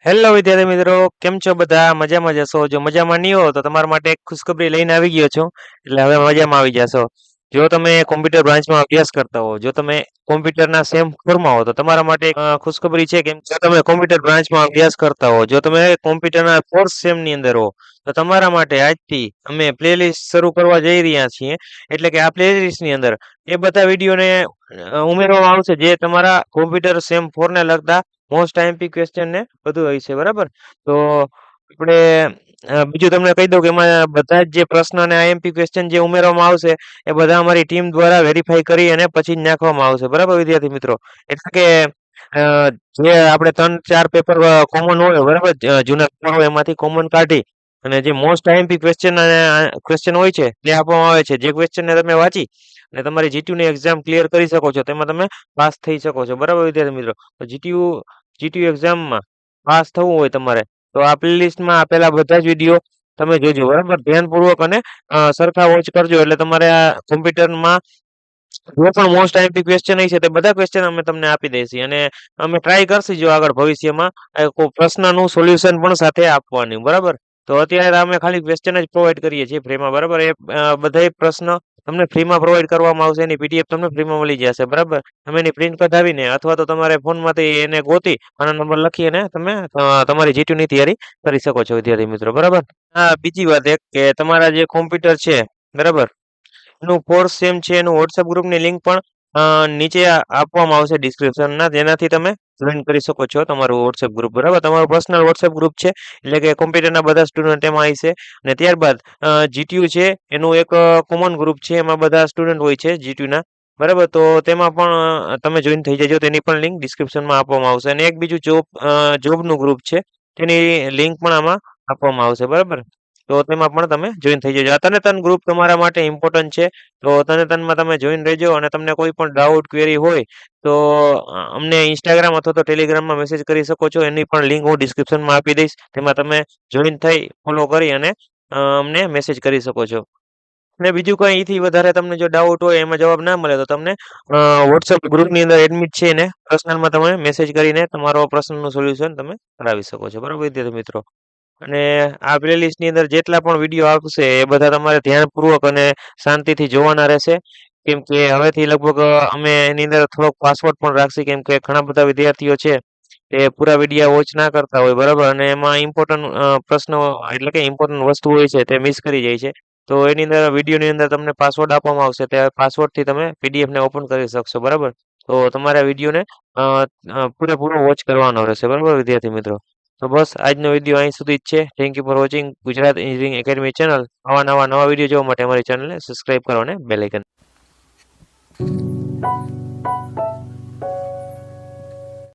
Hello વિદ્યાર્થી મિત્રો, કેમ છો બધા? મજામાં જ હશો? જો મજામાં નહીં હો તો તમારા માટે એક ખુશખબરી લઈને આવી ગયો છું. એટલે હવે મજામાં આવી જશો. જો તમે કોમ્પ્યુટર બ્રાન્ચમાં અભ્યાસ કરતા હો, જો તમે કોમ્પ્યુટરના સેમ ફોરમાં હો, તો તમારા માટે એક ખુશખબરી છે. કેમ જો તમે કોમ્પ્યુટર બ્રાન્ચમાં અભ્યાસ કરતા હો, જો તમે કોમ્પ્યુટરના ફોર્થ સેમની અંદર હો, તો તમારા માટે આજથી અમે પ્લેલિસ્ટ શરૂ કરવા જઈ રહ્યા છીએ. એટલે કે આ પ્લેલિસ્ટની અંદર એ બધા વિડીયોને ઉમેરવામાં આવશે જે તમારા કોમ્પ્યુટર સેમ 4 ને લગતા મોસ્ટ આઈએમપી ક્વેશ્ચન ને બધું હોય છે, બરાબર? તો આપણે બીજું તમને કહી દઉં કે એમાં બધા જ જે પ્રશ્ન અને આઈએમપી ક્વેશ્ચન જે ઉમેરવામાં આવશે એ બધા અમારી ટીમ દ્વારા વેરીફાઈ કરી અને પછી જ નાખવામાં આવશે, બરાબર વિદ્યાર્થી મિત્રો? એટલે કે અ, જે આપણે 3-4 પેપર કોમન હોય, બરાબર? જૂના પેપર હોય એમાંથી કોમન કાઢી અને જે મોસ્ટ આઈએમપી ક્વેશ્ચન અને ક્વેશ્ચન હોય છે તે આપવામાં આવે છે. જે ક્વેશ્ચનને તમે વાંચી અને તમારી જીટીયુની એક્ઝામ ક્લિયર કરી શકો છો, તેમાં તમે પાસ થઈ શકો છો, બરાબર વિદ્યાર્થી મિત્રો? તો જીટીયુ એક્ઝામમાં પાસ થવું હોય તમારે તો આ પ્લેલિસ્ટમાં આપેલા બધા જ વિડીયો તમે જોજો, બરાબર? ધ્યાનપૂર્વક અને સરખા વોચ કરજો એટલે તમારે આ કોમ્પ્યુટરમાં જો પણ મોસ્ટ આઈએમપી ક્વેશ્ચન છે તે બધા ક્વેશ્ચન અમે તમને આપી દઈશું અને અમે ટ્રાય કરશું જો આગળ ભવિષ્યમાં કોઈ પ્રશ્નનું સોલ્યુશન પણ સાથે આપવાની, બરાબર? તો અત્યારે અમે ખાલી ક્વેશ્ચન જ પ્રોવાઈડ કરીએ છીએ ફ્રીમાં, બરાબર? એ બધાય પ્રશ્ન તમને ફ્રીમાં પ્રોવાઈડ કરવામાં આવશે. એની પીડીએફ તમને ફ્રીમાં મળી જશે, બરાબર? તમે એની પ્રિન્ટ કઢાવીને અથવા તો તમારે ફોનમાંથી એને ગોતી આનો નંબર લખી અને તમે તમારી જીટીયુની તૈયારી કરી શકો છો વિદ્યાર્થી મિત્રો, બરાબર? હા, બીજી વાત એક કે તમારા જે કોમ્પ્યુટર છે, બરાબર? એનું ફોર્થ સેમ છે એનું WhatsApp ગ્રુપની લિંક પણ નીચે આપવામાં આવશે ડિસ્ક્રિપ્શનના, જેનાથી તમે જોઈન કરી શકો છો તમારું WhatsApp ગ્રુપ, બરાબર? તમારું પર્સનલ WhatsApp ગ્રુપ છે એટલે કે કોમ્પ્યુટરના બધા સ્ટુડન્ટ એમાં હશે અને ત્યારબાદ જીટીયુ છે એનું એક કોમન ગ્રુપ છે, એમાં બધા સ્ટુડન્ટ હોય છે જીટીયુના, બરાબર? તો તેમાં પણ તમે જોઈન થઈ જજો. તેની પણ લિંક ડિસ્ક્રિપ્શનમાં આપવામાં આવશે અને એક બીજું જોબનું ગ્રુપ છે તેની લિંક પણ આમાં આપવામાં આવશે, બરાબર? તો તેમાં પણ તમે જોઈન થઈ જજો. આ તને ગ્રુપ તમારા માટે ઇમ્પોર્ટન્ટ છે. તો તનમાં તમે જોઈન રહેજો અને તમને કોઈ પણ ડાઉટ ક્વેરી હોય તો અમને ઇન્સ્ટાગ્રામ અથવા તો ટેલિગ્રામમાં મેસેજ કરી શકો છો. એની પણ લિંક હું ડિસ્ક્રિપ્શનમાં આપી દઈશ. તેમાં તમે જોઈન થઈ ફોલો કરી અને અમને મેસેજ કરી શકો છો. અને બીજું કંઈ એથી વધારે તમને જો ડાઉટ હોય એમાં જવાબ ના મળે તો તમને WhatsApp ગ્રુપની અંદર એડમિટ છે એને પર્સનલમાં તમે મેસેજ કરીને તમારો પ્રશ્નનું સોલ્યુશન તમે કરાવી શકો છો, બરાબર વિદ્યાર્થી મિત્રો? અને આ પ્લેલિસ્ટની અંદર જેટલા પણ વિડીયો આવશે એ બધા તમારે ધ્યાનપૂર્વક અને શાંતિથી જોવાના રહેશે. કેમ કે હવેથી લગભગ અમે એની અંદર થોડોક પાસવર્ડ પણ રાખશું, કેમ કે ઘણા બધા વિદ્યાર્થીઓ છે તે પૂરા વિડીયો વોચ ના કરતા હોય, બરાબર? અને એમાં ઇમ્પોર્ટન્ટ પ્રશ્નો એટલે કે ઇમ્પોર્ટન્ટ વસ્તુ હોય છે તે મિસ કરી જાય છે. તો એની અંદર વિડીયોની અંદર તમને પાસવર્ડ આપવામાં આવશે. તે પાસવર્ડથી તમે પીડીએફને ઓપન કરી શકશો, બરાબર? તો તમારે આ વિડીયોને પૂરેપૂરો વોચ કરવાનો રહેશે, બરાબર વિદ્યાર્થી મિત્રો? તો બસ આજનો વિડીયો અહીં સુધી જ છે. Thank you for watching Gujarat engineering academy channel. નવા વિડીયો જોવા માટે અમારી ચેનલને સબસ્ક્રાઇબ કરો અને બેલ આઇકન